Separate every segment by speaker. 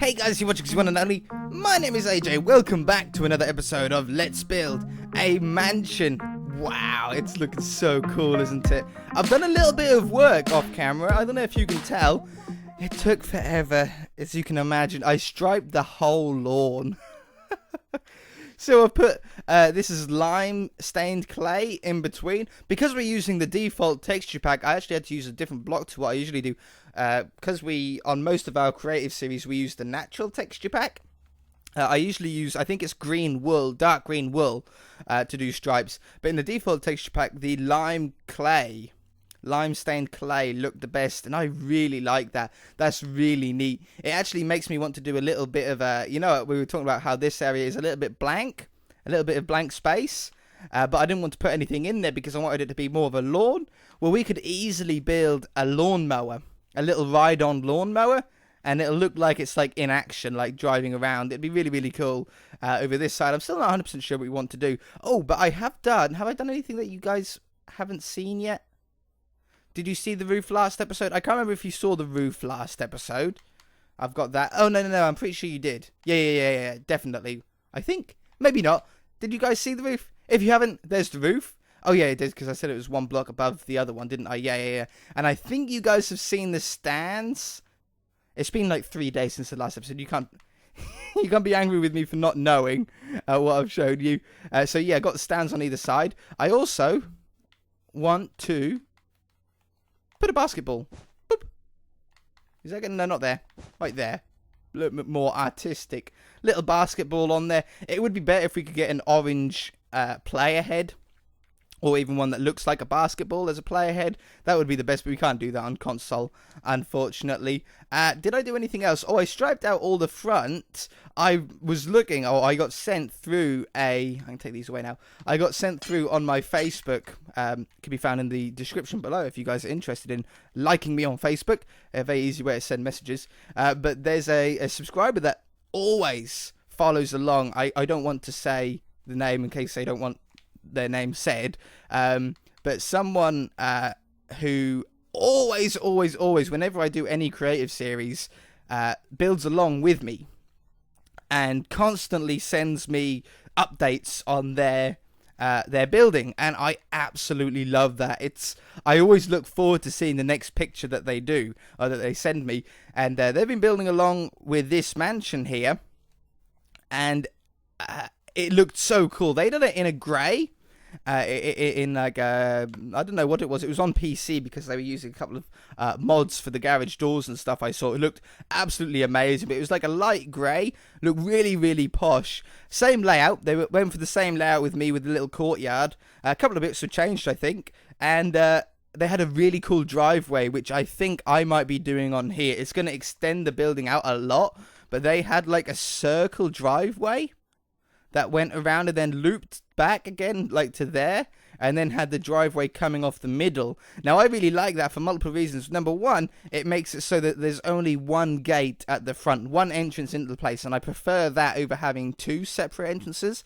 Speaker 1: Hey guys, you're watching one and only. My name is AJ. Welcome back to another episode of Let's Build a Mansion. Wow, it's looking so cool, isn't it? I've done a little bit of work off camera. I don't know if you can tell. It took forever, as you can imagine. I striped the whole lawn. So I put, this is lime stained clay in between. Because we're using the default texture pack, I actually had to use a different block to what I usually do. Because on most of our creative series, we use the natural texture pack. I usually use, I think it's green wool, dark green wool, to do stripes. But in the default texture pack, the lime stained clay looked the best, and I really like that. That's really neat. It actually makes me want to do a little bit of a, we were talking about how this area is a little bit blank, a little bit of blank space, but I didn't want to put anything in there because I wanted it to be more of a lawn. Well, we could easily build a lawnmower, a little ride-on lawnmower, and it'll look like it's like in action, like driving around. It'd be really, really cool over this side. I'm still not 100% sure what we want to do. Oh, but have I done anything that you guys haven't seen yet? Did you see the roof last episode? I can't remember if you saw the roof last episode. I've got that. Oh, no, I'm pretty sure you did. Yeah, definitely. I think. Maybe not. Did you guys see the roof? If you haven't, there's the roof. Oh, yeah, it is, because I said it was one block above the other one, didn't I? Yeah. And I think you guys have seen the stands. It's been like 3 days since the last episode. You can't be angry with me for not knowing what I've showed you. So, yeah, got the stands on either side. I also want to put a basketball. Boop. Is that good? No, not there. Right there. A little bit more artistic. Little basketball on there. It would be better if we could get an orange player head. Or even one that looks like a basketball as a player head. That would be the best, but we can't do that on console, unfortunately. Did I do anything else? Oh, I striped out all the front. I was looking, I got sent through I can take these away now. I got sent through on my Facebook. Can be found in the description below if you guys are interested in liking me on Facebook. A very easy way to send messages. But there's a subscriber that always follows along. I don't want to say the name in case they don't want their name said, but someone who always whenever I do any creative series builds along with me and constantly sends me updates on their building, and I absolutely love that. I always look forward to seeing the next picture that they do or that they send me, and they've been building along with this mansion here, and it looked so cool. They did it in a grey, in like I don't know what it was. It was on PC because they were using a couple of mods for the garage doors and stuff. I saw it looked absolutely amazing, but it was like a light grey, looked really, really posh. Same layout. They went for the same layout with me with the little courtyard. A couple of bits were changed, I think, and they had a really cool driveway, which I think I might be doing on here. It's going to extend the building out a lot, but they had like a circle driveway that went around and then looped back again, like to there, and then had the driveway coming off the middle. Now, I really like that for multiple reasons. Number one, it makes it so that there's only one gate at the front, one entrance into the place, and I prefer that over having two separate entrances.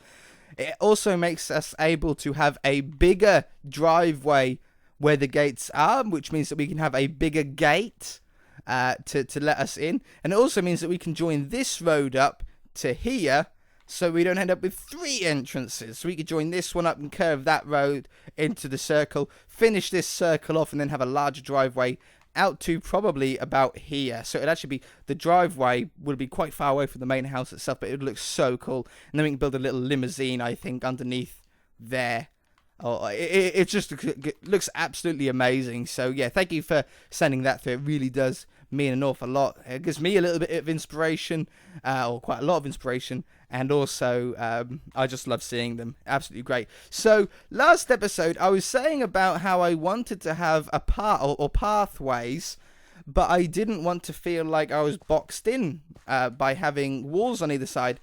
Speaker 1: It also makes us able to have a bigger driveway where the gates are, which means that we can have a bigger gate to let us in. And it also means that we can join this road up to here, so we don't end up with 3 entrances. So we could join this one up and curve that road into the circle, finish this circle off, and then have a larger driveway out to probably about here. So it'd actually be, the driveway would be quite far away from the main house itself, but it would look so cool. And then we can build a little limousine, I think, underneath there. Oh, it just looks absolutely amazing. So yeah, thank you for sending that through. It really does mean an awful lot. It gives me a little bit of inspiration, or quite a lot of inspiration, and also I just love seeing them. Absolutely great. So last episode I was saying about how I wanted to have a path or pathways, but I didn't want to feel like I was boxed in by having walls on either side.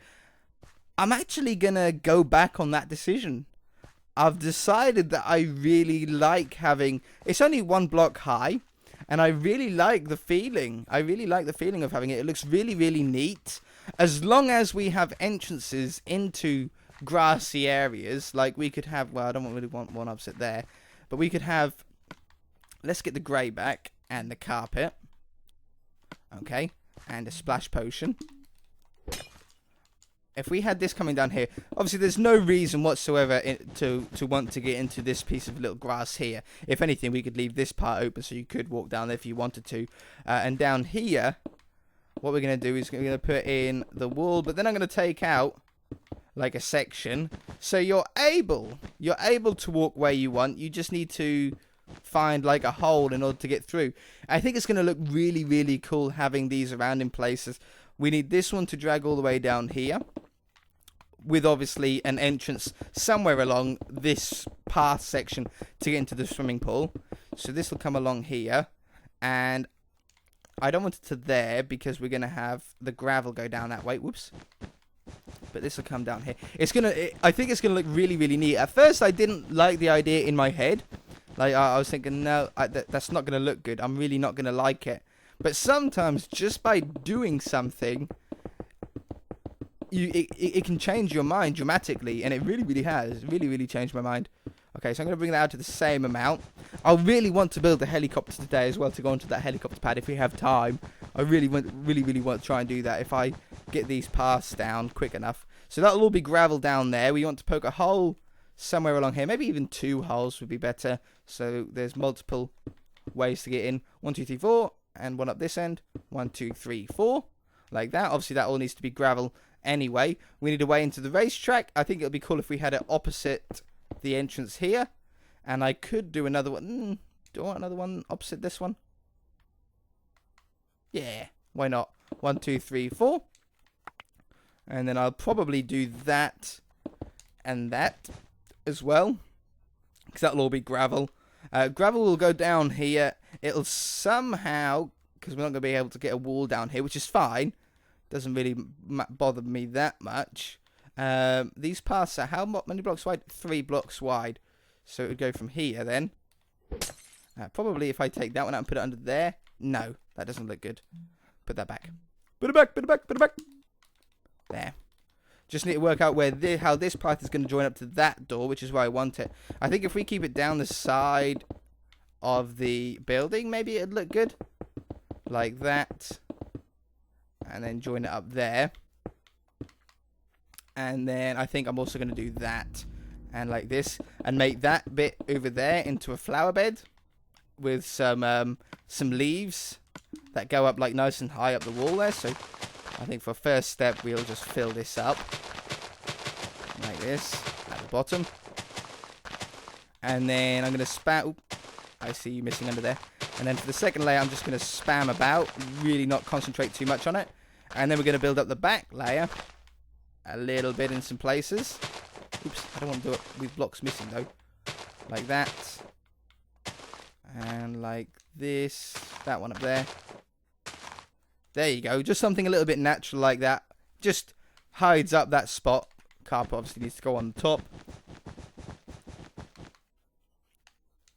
Speaker 1: I'm actually gonna go back on that decision. I've decided that I really like having, it's only 1 block high, and I really like the feeling. I really like the feeling of having it. It looks really, really neat. As long as we have entrances into grassy areas, like we could have, well, I don't really want one opposite there, but we could have, let's get the grey back and the carpet. Okay, and a splash potion. if we had this coming down here, obviously there's no reason whatsoever to want to get into this piece of little grass here. If anything, we could leave this part open so you could walk down there if you wanted to. And down here, what we're going to do is we're going to put in the wall, but then I'm going to take out like a section. So you're able to walk where you want. You just need to find like a hole in order to get through. I think it's going to look really, really cool having these around in places. We need this one to drag all the way down here, with obviously an entrance somewhere along this path section to get into the swimming pool. So this will come along here, and I don't want it to there because we're going to have the gravel go down that way. Whoops. But this will come down here. I think it's going to look really, really neat. At first, I didn't like the idea in my head. Like, I was thinking, no, that's not going to look good. I'm really not going to like it. But sometimes, just by doing something, it can change your mind dramatically. And it really, really has. Really, really changed my mind. Okay, so I'm going to bring that out to the same amount. I really want to build a helicopter today as well to go onto that helicopter pad if we have time. I really want to try and do that if I get these paths down quick enough. So that'll all be gravel down there. We want to poke a hole somewhere along here. Maybe even 2 holes would be better. So there's multiple ways to get in. 1, 2, 3, 4. And one up this end. 1, 2, 3, 4. Like that. Obviously that all needs to be gravel anyway. We need a way into the racetrack. I think it would be cool if we had it opposite the entrance here. And I could do another one. Do I want another one opposite this one? Yeah, why not? 1, 2, 3, 4. And then I'll probably do that and that as well, because that'll all be gravel. Gravel will go down here. It'll somehow, because we're not going to be able to get a wall down here, which is fine. Doesn't really bother me that much. These paths are how many blocks wide? 3 blocks wide. So it would go from here then. Probably if I take that one out and put it under there. No, that doesn't look good. Put that back. Put it back, put it back, put it back. There. Just need to work out where how this path is going to join up to that door, which is where I want it. I think if we keep it down the side of the building, maybe it'd look good. Like that. And then join it up there. And then I think I'm also going to do that. And like this. And make that bit over there into a flower bed. With some leaves that go up like nice and high up the wall there. So I think for first step we'll just fill this up like this at the bottom, and then I'm going to spam. Oop, I see you missing under there. And then for the second layer I'm just going to spam about, really not concentrate too much on it. And then we're going to build up the back layer a little bit in some places. Oops, I don't want to do it with blocks missing though. Like that. And like this. That one up there. There you go. Just something a little bit natural like that. Just hides up that spot. Carpet obviously needs to go on the top.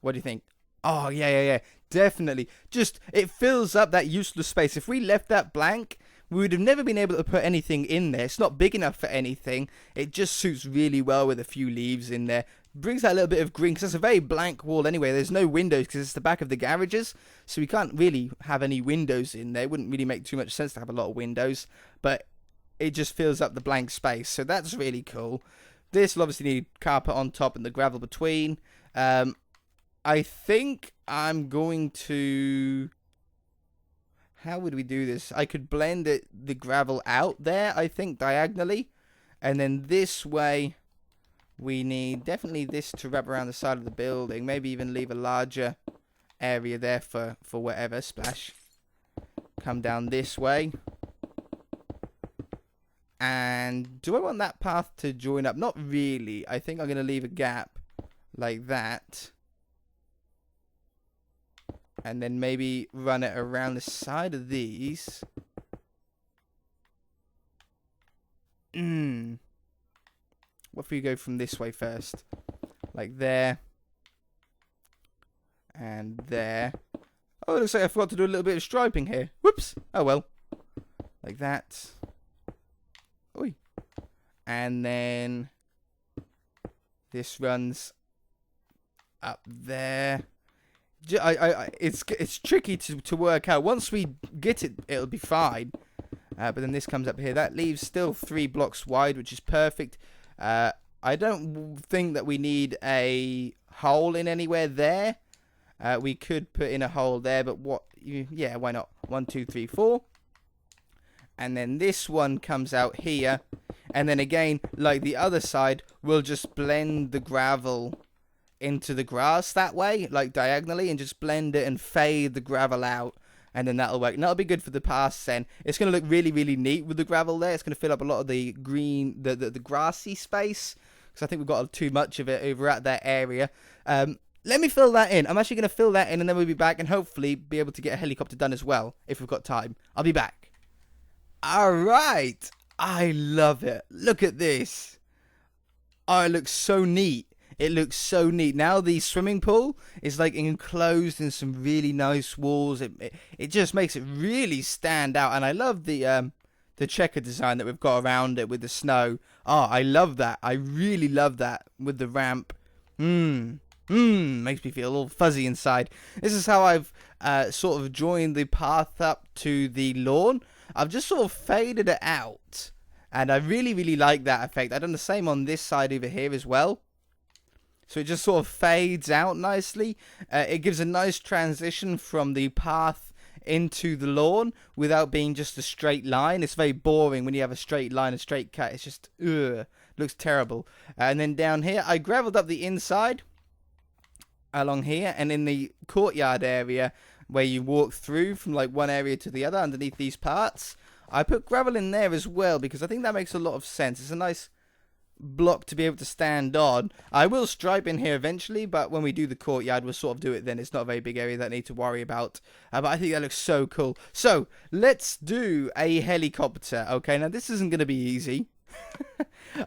Speaker 1: What do you think? Oh, yeah. Definitely. Just, it fills up that useless space. If we left that blank, we would have never been able to put anything in there. It's not big enough for anything. It just suits really well with a few leaves in there. Brings that little bit of green, because it's a very blank wall anyway. There's no windows because it's the back of the garages, so we can't really have any windows in there. It wouldn't really make too much sense to have a lot of windows, but it just fills up the blank space, so that's really cool. This will obviously need carpet on top and the gravel between. I think I'm going to... How would we do this? I could blend the gravel out there, I think, diagonally, and then this way... We need definitely this to wrap around the side of the building. Maybe even leave a larger area there for whatever. Splash. Come down this way. And do I want that path to join up? Not really. I think I'm going to leave a gap like that. And then maybe run it around the side of these. What if we go from this way first? Like there. And there. Oh, it looks like I forgot to do a little bit of striping here. Whoops. Oh, well. Like that. Oi. And then this runs up there. It's tricky to work out. Once we get it, it'll be fine. But then this comes up here. That leaves still 3 blocks wide, which is perfect. I don't think that we need a hole in anywhere there. We could put in a hole there, but yeah, why not? 1, 2, 3, 4. And then this one comes out here. And then again, like the other side, we'll just blend the gravel into the grass that way, like diagonally, and just blend it and fade the gravel out. And then that'll work. And that'll be good for the paths then. It's going to look really, really neat with the gravel there. It's going to fill up a lot of the green, the grassy space. Because I think we've got too much of it over at that area. Let me fill that in. I'm actually going to fill that in, and then we'll be back and hopefully be able to get a helicopter done as well, if we've got time. I'll be back. Alright. I love it. Look at this. Oh, it looks so neat. It looks so neat. Now the swimming pool is like enclosed in some really nice walls. It just makes it really stand out. And I love the checker design that we've got around it with the snow. Oh, I love that. I really love that with the ramp. Makes me feel a little fuzzy inside. This is how I've sort of joined the path up to the lawn. I've just sort of faded it out. And I really, really like that effect. I've done the same on this side over here as well. So it just sort of fades out nicely. It gives a nice transition from the path into the lawn without being just a straight line. It's very boring when you have a straight line, a straight cut. It's just, looks terrible. And then down here, I gravelled up the inside along here. And in the courtyard area where you walk through from like one area to the other underneath these parts, I put gravel in there as well because I think that makes a lot of sense. It's a nice block to be able to stand on. I will stripe in here eventually, but when we do the courtyard, we'll sort of do it then. It's not a very big area that I need to worry about. But I think that looks so cool. So, let's do a helicopter. Okay, now this isn't going to be easy.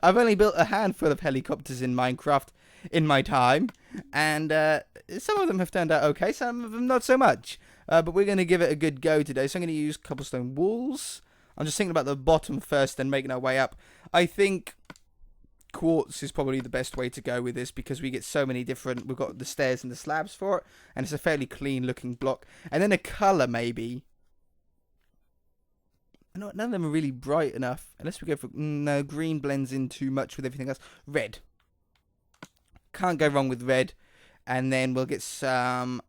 Speaker 1: I've only built a handful of helicopters in Minecraft in my time. And some of them have turned out okay, some of them not so much. But we're going to give it a good go today. So I'm going to use cobblestone walls. I'm just thinking about the bottom first, then making our way up. I think quartz is probably the best way to go with this because we get so many different, we've got the stairs and the slabs for it, and it's a fairly clean looking block. And then a colour maybe. None of them are really bright enough, unless we go for, no, green blends in too much with everything else. Red. Can't go wrong with red. And then we'll get some,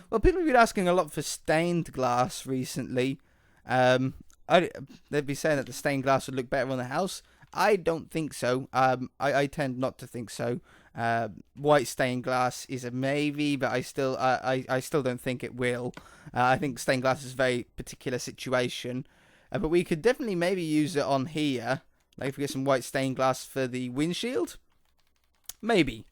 Speaker 1: well, people have been asking a lot for stained glass recently. They'd be saying that the stained glass would look better on the house. I don't think so. I tend not to think so. White stained glass is a maybe, but I still don't think it will. I think stained glass is a very particular situation. But we could definitely maybe use it on here. Like if we get some white stained glass for the windshield. Maybe.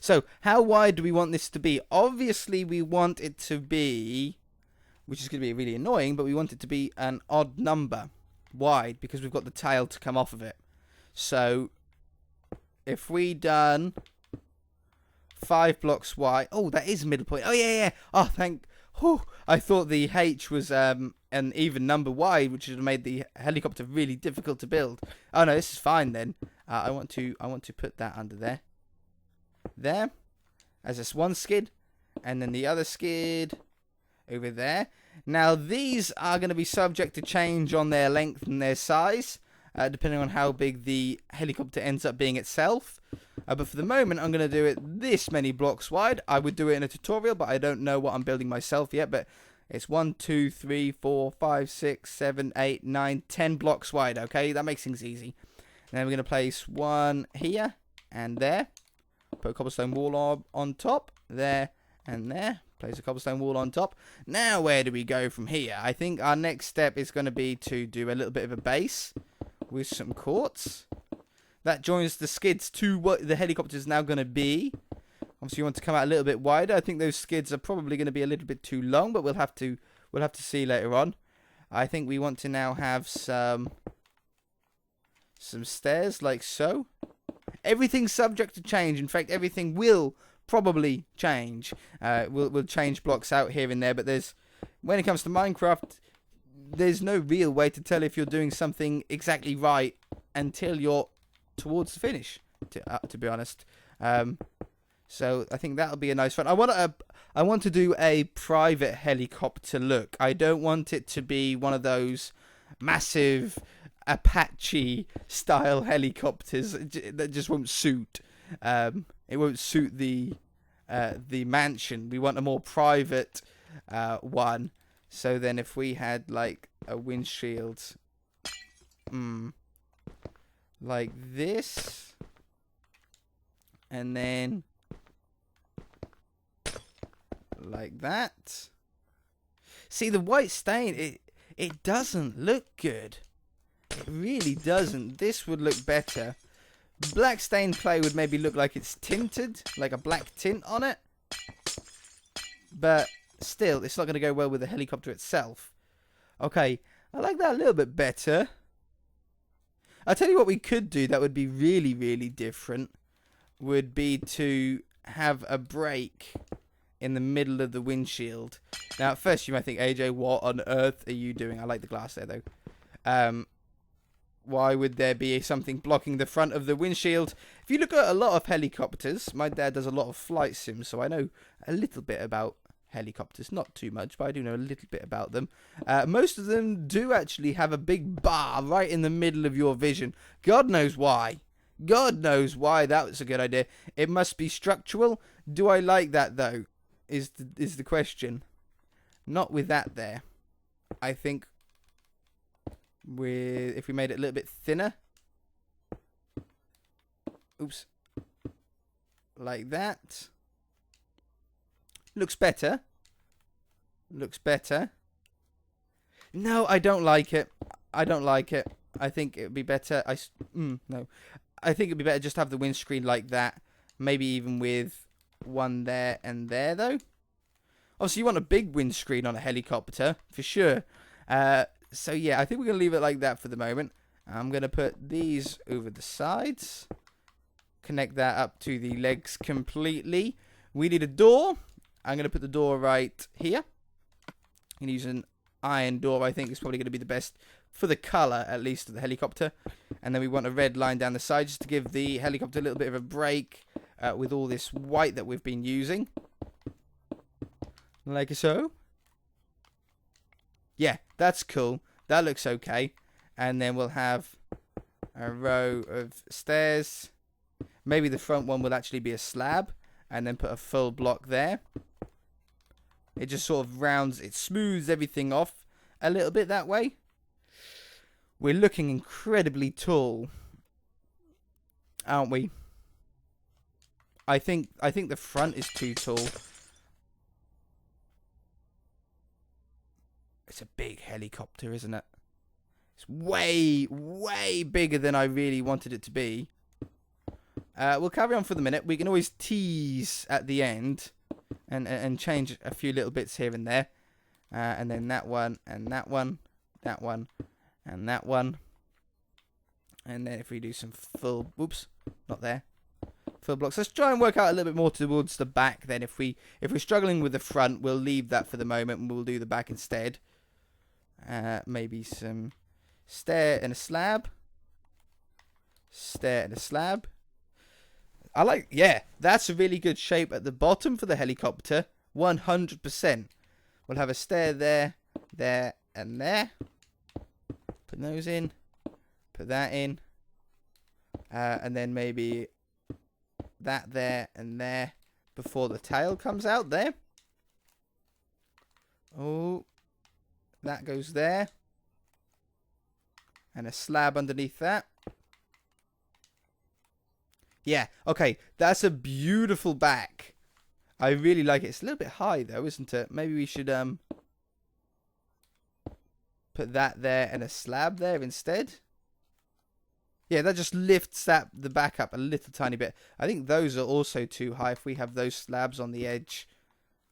Speaker 1: So, how wide do we want this to be? Obviously, we want it to be, which is going to be really annoying, but we want it to be an odd number wide because we've got the tail to come off of it. So if we done 5 blocks wide, oh, that is middle point. Oh yeah. Oh, I thought the H was an even number wide, which would have made the helicopter really difficult to build. Oh no, this is fine then. I want to put that under there as this one skid, and then the other skid over there. Now, these are going to be subject to change on their length and their size, depending on how big the helicopter ends up being itself. But for the moment, I'm going to do it this many blocks wide. I would do it in a tutorial, but I don't know what I'm building myself yet. But it's 1, 2, 3, 4, 5, 6, 7, 8, 9, 10 blocks wide, okay? That makes things easy. And then we're going to place one here and there. Put a cobblestone wall on top, there and there. Place a cobblestone wall on top. Now, where do we go from here? I think our next step is going to be to do a little bit of a base with some quartz. That joins the skids to what the helicopter is now going to be. Obviously, you want to come out a little bit wider. I think those skids are probably going to be a little bit too long, but we'll have to see later on. I think we want to now have some stairs like so. Everything's subject to change. In fact, everything will probably change. We'll change blocks out here and there, but when it comes to Minecraft, there's no real way to tell if you're doing something exactly right until you're towards the finish, to be honest. So I think that'll be a nice one. I want to do a private helicopter look. I don't want it to be one of those massive Apache style helicopters that just won't suit. It won't suit the mansion. We want a more private one. So then if we had like a windshield like this, and then like that. See, the white stain, it doesn't look good. It really doesn't. This would look better. Black stained clay would maybe look like it's tinted, like a black tint on it. But still, it's not going to go well with the helicopter itself. Okay, I like that a little bit better. I'll tell you what we could do that would be really, really different. Would be to have a break in the middle of the windshield. Now, at first you might think, AJ, what on earth are you doing? I like the glass there, though. Why would there be something blocking the front of the windshield? If you look at a lot of helicopters, my dad does a lot of flight sims, so I know a little bit about helicopters. Not too much, but I do know a little bit about them. Most of them do actually have a big bar right in the middle of your vision. God knows why. God knows why that was a good idea. It must be structural. Do I like that, though? Is the question. Not with that there. I think if we made it a little bit thinner. Oops. Like that. Looks better. Looks better. No, I don't like it. I don't like it. I think it would be better. No. I think it would be better just to have the windscreen like that. Maybe even with one there and there, though. Obviously, you want a big windscreen on a helicopter, for sure. So, yeah, I think we're going to leave it like that for the moment. I'm going to put these over the sides. Connect that up to the legs completely. We need a door. I'm going to put the door right here. I'm going to use an iron door. I think is probably going to be the best for the colour, at least, of the helicopter. And then we want a red line down the side just to give the helicopter a little bit of a break with all this white that we've been using. Like so. Yeah, that's cool. That looks okay. And then we'll have a row of stairs. Maybe the front one will actually be a slab. And then put a full block there. It just sort of rounds, it smooths everything off a little bit that way. We're looking incredibly tall, aren't we? I think the front is too tall. It's a big helicopter, isn't it? It's way, way bigger than I really wanted it to be. We'll carry on for the minute. We can always tease at the end and change a few little bits here and there. And then that one, and that one, that one, and that one. And then if we do some full, whoops, not there. Full blocks. Let's try and work out a little bit more towards the back then. If we're struggling with the front, we'll leave that for the moment and we'll do the back instead. Maybe some stair and a slab. Stair and a slab. I like, yeah, that's a really good shape at the bottom for the helicopter. 100%. We'll have a stair there, there, and there. Put those in. Put that in. And then maybe that there and there before the tail comes out there. Oh, that goes there. And a slab underneath that. Yeah, okay, that's a beautiful back. I really like it. It's a little bit high though, isn't it? Maybe we should put that there and a slab there instead. Yeah, that just lifts the back up a little tiny bit. I think those are also too high if we have those slabs on the edge.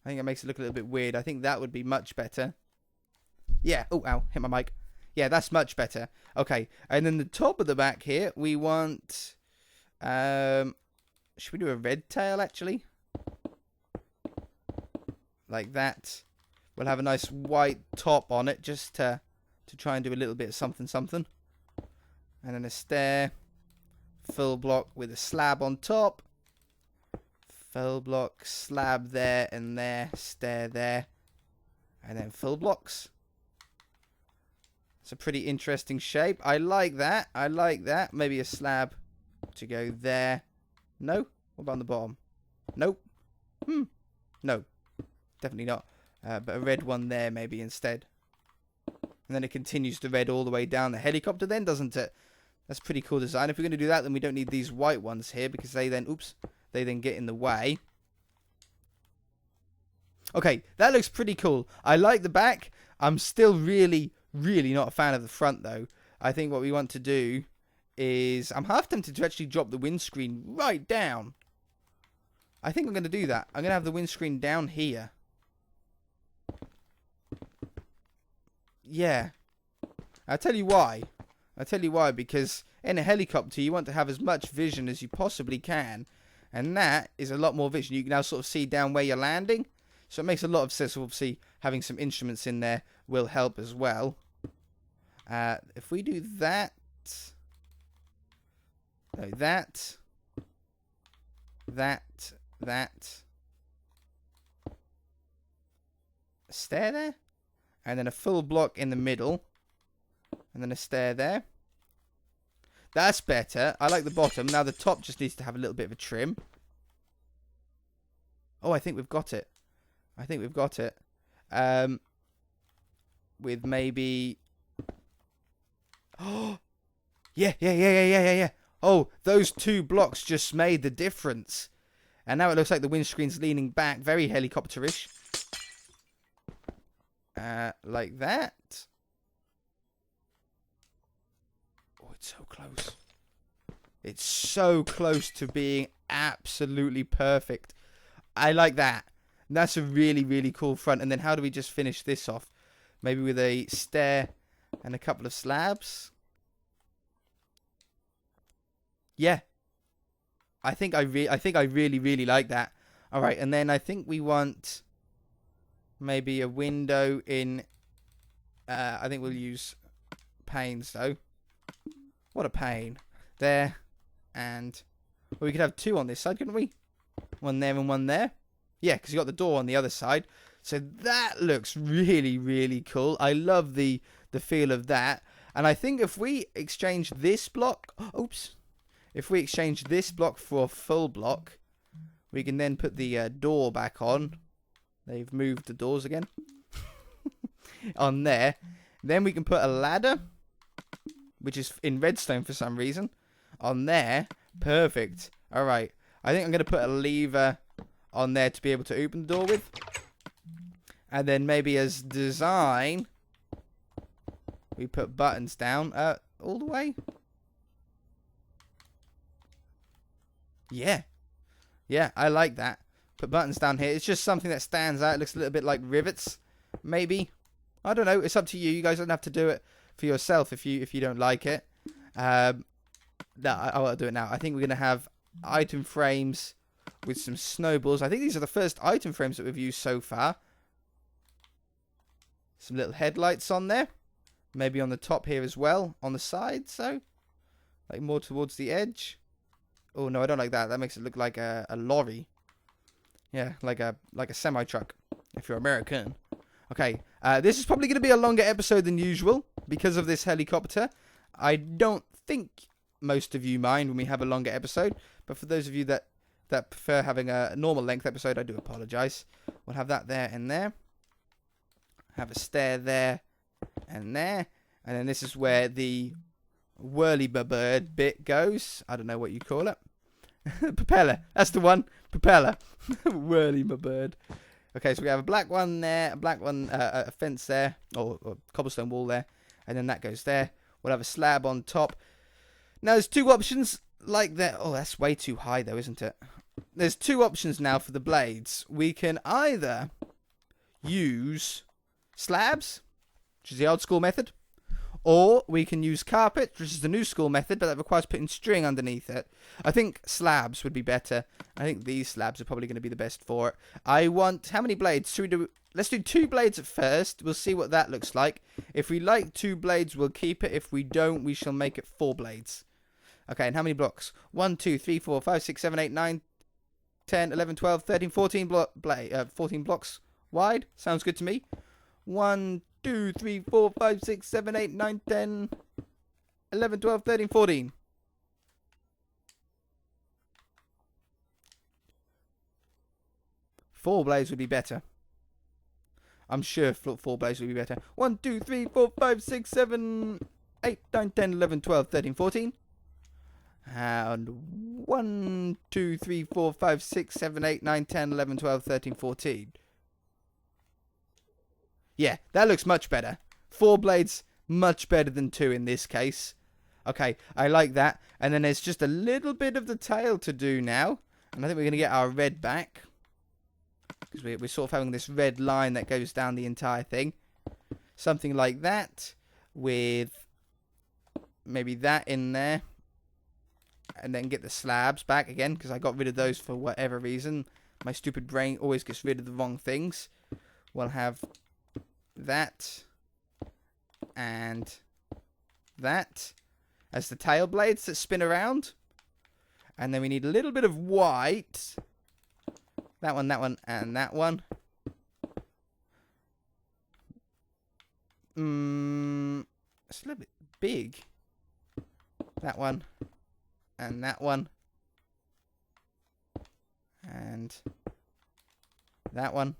Speaker 1: I think it makes it look a little bit weird. I think that would be much better. Yeah, oh, ow, hit my mic. Yeah, that's much better. Okay, and then the top of the back here, we want... should we do a red tail actually? Like that. We'll have a nice white top on it just to try and do a little bit of something. And then a stair. Full block with a slab on top. Full block, slab there and there, stair there. And then full blocks. It's a pretty interesting shape. I like that. I like that. Maybe a slab to go there. No? What about on the bottom? Nope. No. Definitely not. But a red one there maybe instead. And then it continues to red all the way down the helicopter then, doesn't it? That's pretty cool design. If we're going to do that, then we don't need these white ones here because they then, they then get in the way. Okay, that looks pretty cool. I like the back. I'm still really not a fan of the front, though. I think what we want to do is... I'm half tempted to actually drop the windscreen right down. I think I'm going to do that. I'm going to have the windscreen down here. Yeah. I'll tell you why. Because in a helicopter, you want to have as much vision as you possibly can. And that is a lot more vision. You can now sort of see down where you're landing. So it makes a lot of sense. Obviously, having some instruments in there will help as well. If we do that... No, that... A stair there. And then a full block in the middle. And then a stair there. That's better. I like the bottom. Now the top just needs to have a little bit of a trim. Oh, I think we've got it. With maybe... Oh! Yeah. Oh, those two blocks just made the difference. And now it looks like the windscreen's leaning back. Very helicopterish. Like that. Oh, it's so close. It's so close to being absolutely perfect. I like that. That's a really cool front. And then how do we just finish this off? Maybe with a stair and a couple of slabs. Yeah. I think I really like that. All right, and then I think we want maybe a window in... I think we'll use panes, though. What a pain. There. And... Well, we could have two on this side, couldn't we? One there and one there. Yeah, because you got the door on the other side. So that looks really cool. I love the feel of that. And I think if we exchange this block... Oops. If we exchange this block for a full block, we can then put the door back on. They've moved the doors again. On there. Then we can put a ladder, which is in redstone for some reason, on there. Perfect. All right. I think I'm going to put a lever on there to be able to open the door with. And then maybe as design, we put buttons down all the way. Yeah, I like that. Put buttons down here. It's just something that stands out. It looks a little bit like rivets, maybe. I don't know. It's up to you. You guys don't have to do it for yourself if you don't like it. No, I'll do it now. I think we're going to have item frames with some snowballs. I think these are the first item frames that we've used so far. Some little headlights on there. Maybe on the top here as well. On the side, so. Like more towards the edge. Oh, no, I don't like that. That makes it look like a lorry. Yeah, like a semi-truck, if you're American. Okay, this is probably going to be a longer episode than usual because of this helicopter. I don't think most of you mind when we have a longer episode, but for those of you that prefer having a normal length episode, I do apologise. We'll have that there and there. Have a stair there and there. And then this is where the whirly-bird bit goes. I don't know what you call it. Propeller. That's the one. Propeller. Whirly-bird. Okay, so we have a black one there, a black one, a fence there, or cobblestone wall there, and then that goes there. We'll have a slab on top. Now, there's two options like that. Oh, that's way too high, though, isn't it? There's two options now for the blades. We can either use slabs, which is the old school method, or we can use carpet, which is the new school method, but that requires putting string underneath it. I think slabs would be better. I think these slabs are probably going to be the best for it. I want... How many blades? Should we do... Let's do 2 blades at first. We'll see what that looks like. If we like 2 blades, we'll keep it. If we don't, we shall make it 4 blades. Okay, and how many blocks? 1, 2, 3, 4, 5, 6, 7, 8, 9, 10, 11, 12, 13, 14 14 blocks wide. Sounds good to me. 1, 2, 3, 4, 5, 6, 7, 8, 9, 10, 11, 12, 13, 14. Four blades would be better. I'm sure four blades would be better. 1, 2, 3, 4, 5, 6, 7, 8, 9, 10, 11, 12, 13, 14. And 1, 2, 3, 4, 5, 6, 7, 8, 9, 10, 11, 12, 13, 14. Yeah, that looks much better. 4 blades, much better than 2 in this case. Okay, I like that. And then there's just a little bit of the tail to do now. And I think we're going to get our red back. Because we're sort of having this red line that goes down the entire thing. Something like that. With maybe that in there. And then get the slabs back again. Because I got rid of those for whatever reason. My stupid brain always gets rid of the wrong things. We'll have that. And that. As the tail blades that spin around. And then we need a little bit of white. That one, and that one. It's a little bit big. That one. And that one. And that one.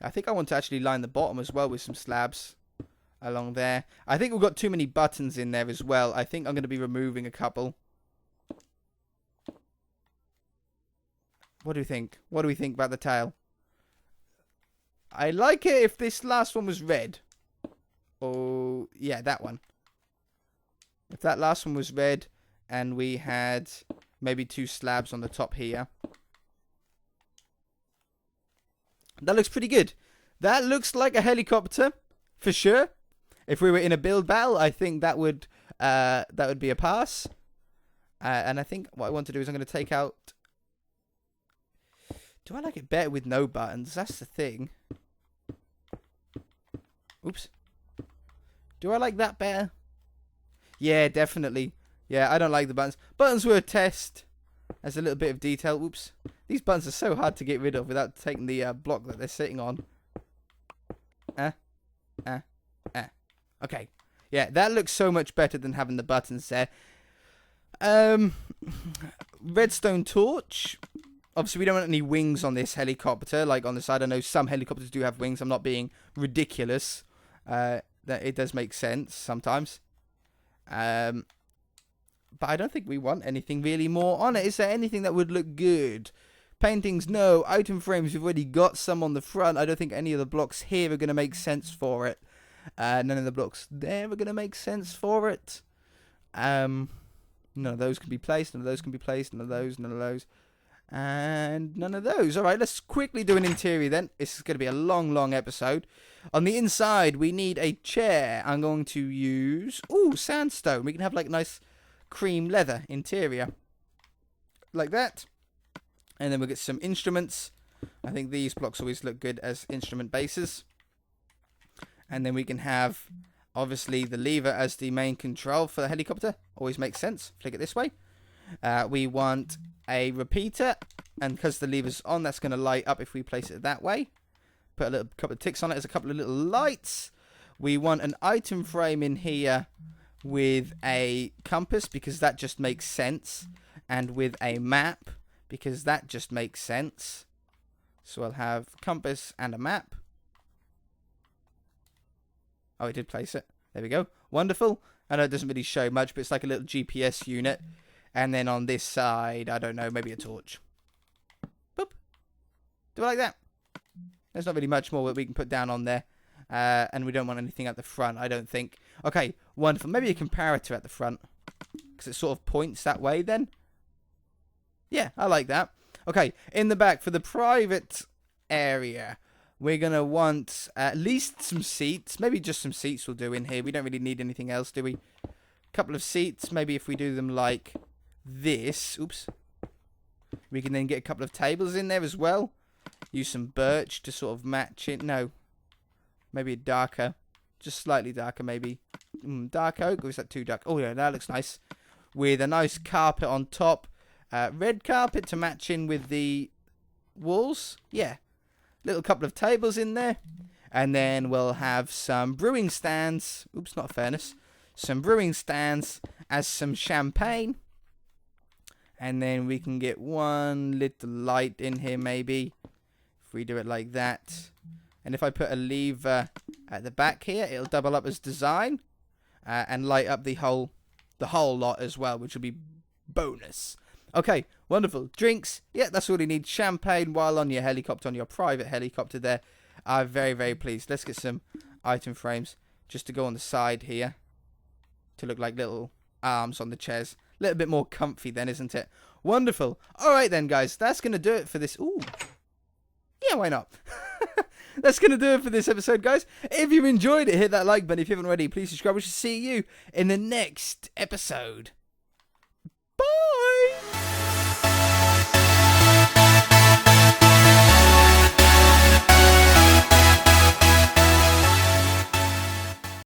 Speaker 1: I think I want to actually line the bottom as well with some slabs along there. I think we've got too many buttons in there as well. I think I'm going to be removing a couple. What do you think? What do we think about the tail? I like it if this last one was red. Oh, yeah, that one. If that last one was red and we had maybe 2 slabs on the top here. That looks pretty good. That looks like a helicopter, for sure. If we were in a build battle, I think that would be a pass. And I think what I want to do is I'm going to take out... Do I like it better with no buttons? That's the thing. Oops. Do I like that better? Yeah, definitely. Yeah, I don't like the buttons. Buttons were a test. There's a little bit of detail. Oops. These buttons are so hard to get rid of without taking the block that they're sitting on. Okay. Yeah, that looks so much better than having the buttons there. Redstone torch. Obviously, we don't want any wings on this helicopter. Like on the side, I know some helicopters do have wings. I'm not being ridiculous. That it does make sense sometimes. But I don't think we want anything really more on it. Is there anything that would look good? Paintings, no. Item frames, we've already got some on the front. I don't think any of the blocks here are going to make sense for it. None of the blocks there are going to make sense for it. None of those can be placed. None of those can be placed. None of those. None of those. And none of those. Alright, let's quickly do an interior then. This is going to be a long, long episode. On the inside, we need a chair. I'm going to use... Ooh, sandstone. We can have like a nice cream leather interior. Like that. And then we'll get some instruments. I think these blocks always look good as instrument bases. And then we can have, obviously, the lever as the main control for the helicopter. Always makes sense. Flick it this way. We want a repeater, and because the lever's on, that's going to light up if we place it that way. Put a little couple of ticks on it. There's a couple of little lights. We want an item frame in here with a compass, because that just makes sense, and with a map, because that just makes sense. So I'll have compass and a map. Oh, it did place it. There we go. Wonderful. I know it doesn't really show much, but it's like a little GPS unit. And then on this side, I don't know, maybe a torch. Boop. Do I like that? There's not really much more that we can put down on there. And we don't want anything at the front, I don't think. Okay, wonderful. Maybe a comparator at the front. Because it sort of points that way then. Yeah, I like that. Okay, in the back for the private area, we're going to want at least some seats. Maybe just some seats will do in here. We don't really need anything else, do we? A couple of seats. Maybe if we do them like this. Oops. We can then get a couple of tables in there as well. Use some birch to sort of match it. No. Maybe a darker. Just slightly darker, maybe. Dark oak? Or is that too dark? Oh, yeah, that looks nice. With a nice carpet on top. Red carpet to match in with the walls. Yeah. Little couple of tables in there. And then we'll have some brewing stands. Oops, not a furnace. Some brewing stands as some champagne. And then we can get one little light in here maybe. If we do it like that. And if I put a lever at the back here, it'll double up as design. And light up the whole lot as well, which will be bonus. Okay, wonderful. Drinks. Yeah, that's all you need. Champagne while on your helicopter, on your private helicopter there. I'm very, very pleased. Let's get some item frames just to go on the side here. To look like little arms on the chairs. A little bit more comfy then, isn't it? Wonderful. Alright then, guys. That's going to do it for this. Ooh. Yeah, why not? That's going to do it for this episode, guys. If you enjoyed it, hit that like button. If you haven't already, please subscribe. We shall see you in the next episode. Bye!